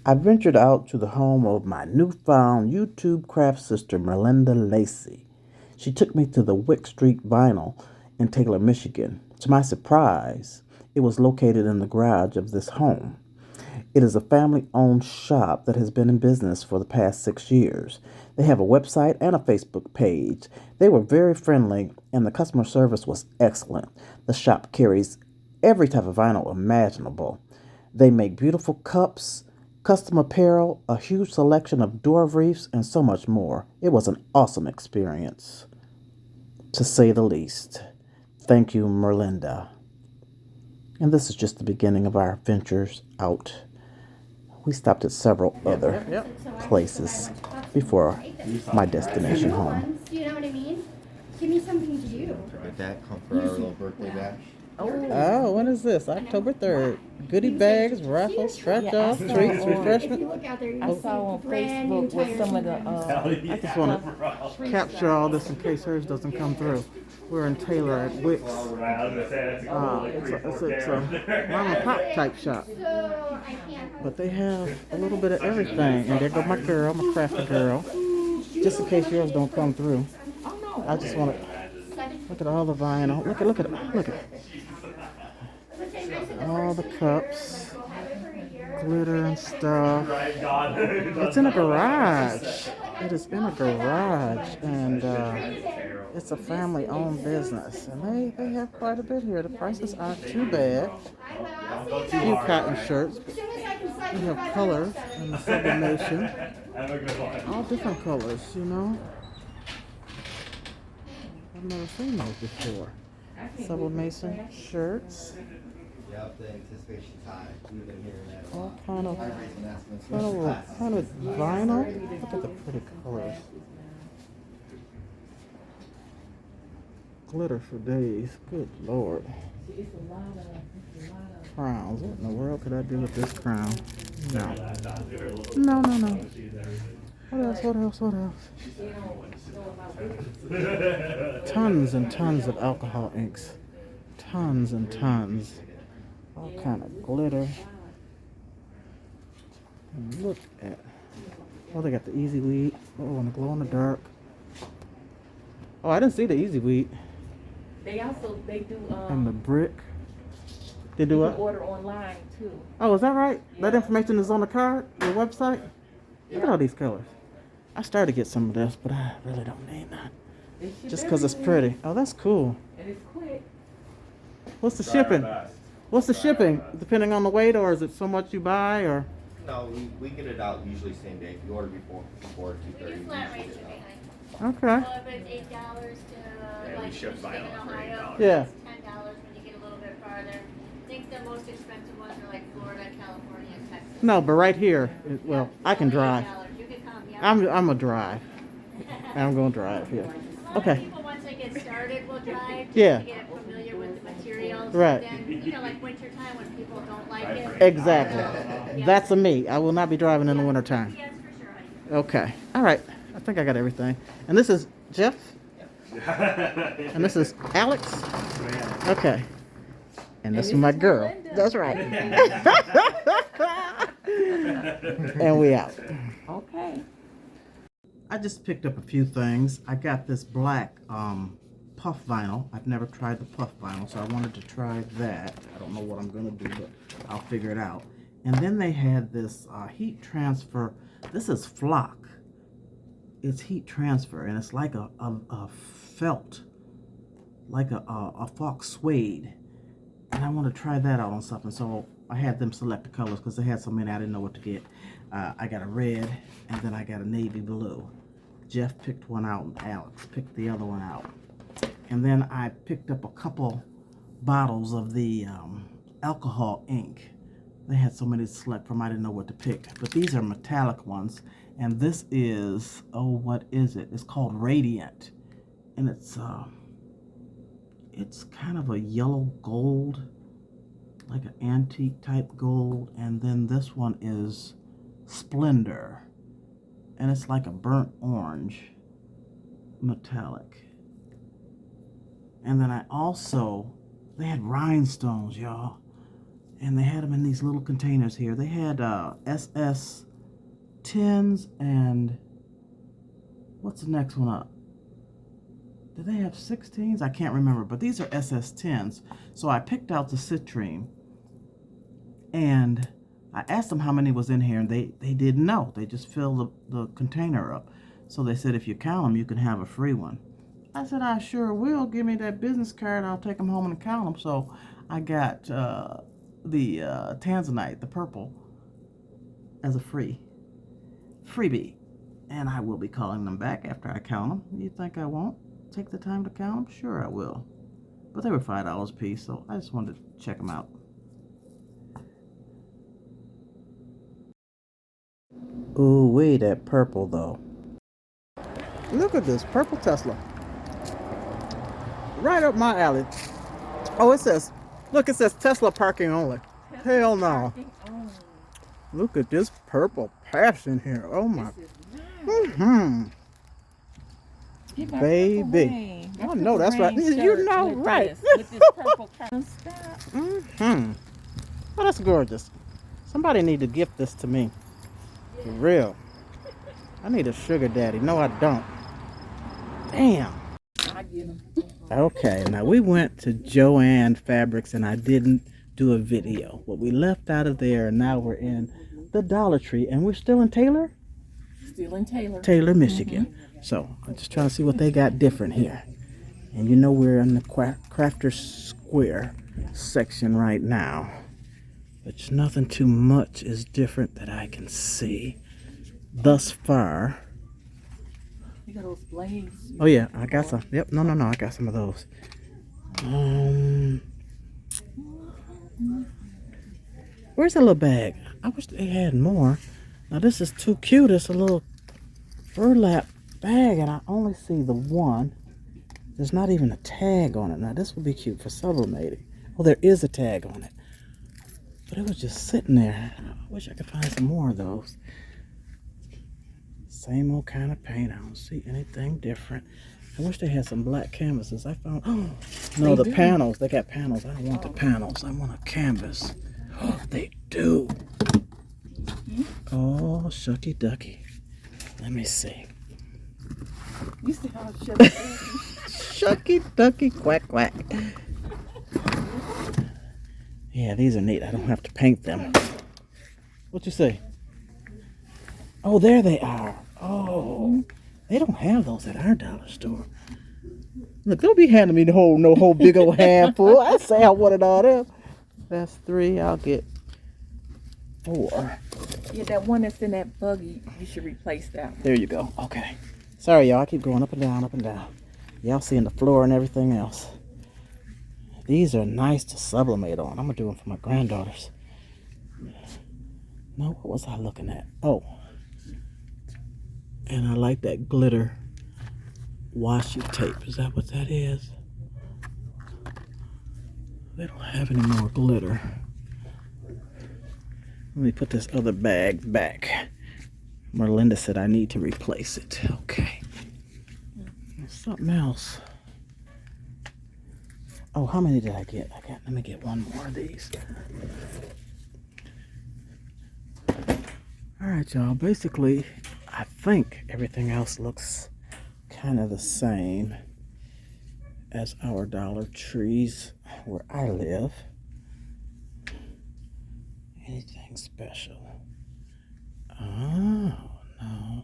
I ventured out to the home of my newfound YouTube craft sister, Merlinda Lacey. She took me to the Wick Street Vinyl in Taylor, Michigan. To my surprise, it was located in the garage of this home. It is a family owned shop that has been in business for the past 6 years. They have a website and a Facebook page. They were very friendly and the customer service was excellent. The shop carries every type of vinyl imaginable. They make beautiful cups, custom apparel, a huge selection of door wreaths, and so much more. It was an awesome experience, to say the least. Thank you, Merlinda. And this is just the beginning of our ventures out. We stopped at several other places before my destination home. You know what I mean? Give me something to do. Did that come for our little birthday bash? Oh, when is this? October 3rd. Goodie bags, raffles, scratch offs, treats, refreshment. I saw on Facebook with some of the I just want to capture all this in case hers doesn't come through. We're in Taylor at Wick's. It's a mom and pop type shop. But they have a little bit of everything. And there go my girl, my crafty girl. Just in case yours don't come through. I just want to look at all the vinyl. Look at all the cups, glitter and stuff. It's in a garage. It is in a garage, and it's a family-owned business, and they have quite a bit here. The prices aren't too bad. A few cotton shirts. We have colors in the sublimation. All different colors, you know. I've never seen those before. Sublimation shirts. Yep, the anticipation time. We've been hearing that. All kind of vinyl. Look at the pretty colors. Glitter for days. Good Lord. Crowns. What in the world could I do with this crown? No. What else? Tons and tons of alcohol inks. Tons and tons. All kind of glitter. And look at. Oh, they got the Easy Weed. Oh, and the glow in the dark. Oh, I didn't see the Easy Weed. they do And the brick. They do you what? can order online too. Oh, is that right? Yeah. That information is on the card, your website? Look at all these colors. I started to get some of this, but I really don't need that. Just because it's pretty. Oh, that's cool. And it's quick. What's the shipping? What's the shipping? Depending on the weight, or is it so much you buy, or? No, we get it out usually same day. If you order before 2:30. Flat rate shipping. Okay. So if it's $8 to like ship Michigan, vinyl for Ohio, $8. Yeah. it's $10 when you get a little bit farther. I think the most expensive ones are like Florida, California, and Texas. No, but right here, well, I can drive. $8. You can come, yeah. I'm a drive. I'm gonna drive here. A lot of Okay. people, once they get started, will drive just Yeah. to get familiar with the materials. Right. And then, like wintertime when people don't like it. Exactly. That's a me. I will not be driving in the wintertime. Yes, for sure, honey. Okay. All right. I think I got everything. And this is Jeff. And this is Alex. Okay. And this is my girl. That's right. And we out. Okay. I just picked up a few things. I got this black puff vinyl. I've never tried the puff vinyl, so I wanted to try that. I don't know what I'm going to do, but I'll figure it out. And then they had this heat transfer. This is flock. It's heat transfer, and it's like a felt, like a flock suede. And I want to try that out on something, so I had them select the colors because they had so many I didn't know what to get. I got a red, and then I got a navy blue. Jeff picked one out, and Alex picked the other one out. And then I picked up a couple bottles of the alcohol ink. They had so many to select from, I didn't know what to pick. But these are metallic ones, and this is, oh, what is it? It's called Radiant, and it's kind of a yellow gold, like an antique type gold, and then this one is Splendor, and it's like a burnt orange metallic. And then I also, they had rhinestones, y'all, And they had them in these little containers here. They had SS 10s and what's the next one up? Did they have 16s? I can't remember, but these are SS 10s. So I picked out the citrine and I asked them how many was in here, and they didn't know. They just filled the container up. So they said if you count them, you can have a free one. I said, I sure will. Give me that business card. I'll take them home and count them. So I got the Tanzanite, the purple, as a freebie. And I will be calling them back after I count them. You think I won't take the time to count them? Sure I will. But they were $5 a piece, so I just wanted to check them out. Ooh, wait, that purple though. Look at this purple Tesla. Right up my alley. Oh, it says Tesla parking only. Hell no. Look at this purple passion here. Oh my. Baby. Oh no, that's right. You know right. With this purple Oh, that's gorgeous. Somebody need to gift this to me. For real. I need a sugar daddy. No, I don't. Damn. I get them. Okay, now we went to Joann Fabrics and I didn't do a video. But we left out of there and now we're in the Dollar Tree and we're still in Taylor? Still in Taylor. Taylor, Michigan. So I'm just trying to see what they got different here. And you know we're in the Crafter Square section right now. But nothing too much is different that I can see thus far. You got those blades. Oh yeah, I got some. Yep, no, I got some of those. Where's the little bag? I wish they had more. Now this is too cute. It's a little burlap bag and I only see the one. There's not even a tag on it. Now this would be cute for sublimating. Oh, there is a tag on it. But it was just sitting there. I wish I could find some more of those. Same old kind of paint. I don't see anything different. I wish they had some black canvases. I found, no, the panels. They got panels. I don't want the panels. I want a canvas. Oh, they do. Oh, shucky ducky. Let me see. You see how shucky Shucky ducky quack quack. Yeah, these are neat. I don't have to paint them. What you say? Oh, there they are. Oh, they don't have those at our dollar store. Look, don't be handing me the whole big old handful. I say I wanted all them. That's 3. I'll get 4. Yeah, that one that's in that buggy, you should replace that one. There you go. Okay. Sorry, y'all. I keep going up and down, up and down. Y'all seeing the floor and everything else. These are nice to sublimate on. I'm going to do them for my granddaughters. No, what was I looking at? Oh. And I like that glitter washi tape. Is that what that is? They don't have any more glitter. Let me put this other bag back. Merlinda said I need to replace it. Okay. There's something else. Oh, how many did I get? Let me get one more of these. Alright, y'all. Basically, I think everything else looks kind of the same as our Dollar Trees where I live. Anything special? Oh, no.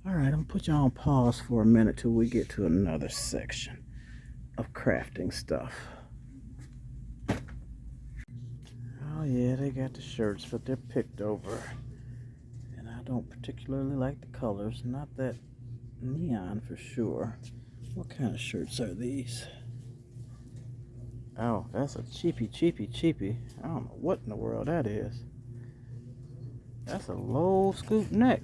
Alright, I'm going to put you on pause for a minute till we get to another section of crafting stuff. Oh yeah, they got the shirts, but they're picked over. And I don't particularly like the colors. Not that neon for sure. What kind of shirts are these? Oh, that's a cheapy. I don't know what in the world that is. That's a low scoop neck.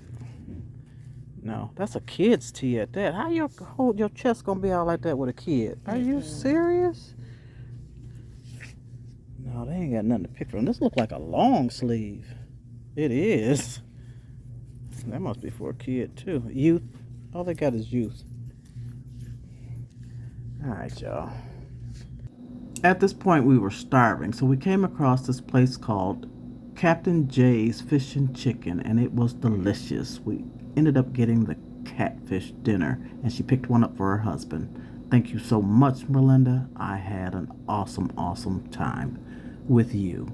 No, that's a kid's tee at that. How your chest gonna be out like that with a kid? Are you serious? No, they ain't got nothing to pick from. This looks like a long sleeve. It is. That must be for a kid too. Youth. All they got is youth. Alright, y'all. At this point, we were starving, so we came across this place called Captain Jay's Fish and Chicken, and it was delicious. We ended up getting the catfish dinner, and she picked one up for her husband. Thank you so much, Melinda. I had an awesome, awesome time with you.